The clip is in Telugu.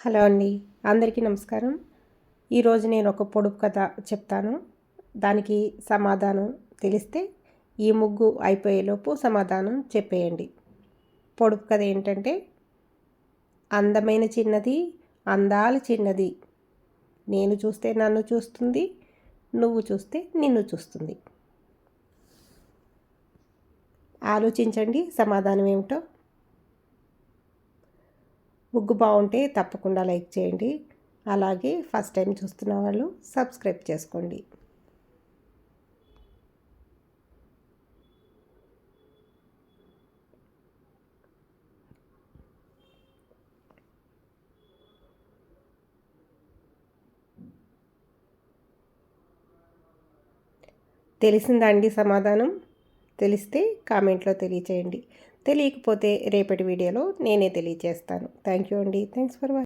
హలో అండి, అందరికీ నమస్కారం. ఈరోజు నేను ఒక పొడుపు కథ చెప్తాను. దానికి సమాధానం తెలిస్తే ఈ ముగ్గు అయిపోయేలోపు సమాధానం చెప్పేయండి. పొడుపు కథ ఏంటంటే, అందమైన చిన్నది, అందాల చిన్నది, నేను చూస్తే నన్ను చూస్తుంది, నువ్వు చూస్తే నిన్ను చూస్తుంది. ఆలోచించండి సమాధానం ఏమిటో. ముగ్గు బాగుంటే తప్పకుండా లైక్ చేయండి. అలాగే ఫస్ట్ టైం చూస్తున్న వాళ్ళు సబ్స్క్రైబ్ చేసుకోండి. తెలిసిందా అండి సమాధానం? తెలిస్తే కామెంట్లో తెలియచేయండి. తెలియకపోతే రేపటి వీడియోలో నేనే తెలియచేస్తాను. థ్యాంక్ యూ అండి. Thanks for watching.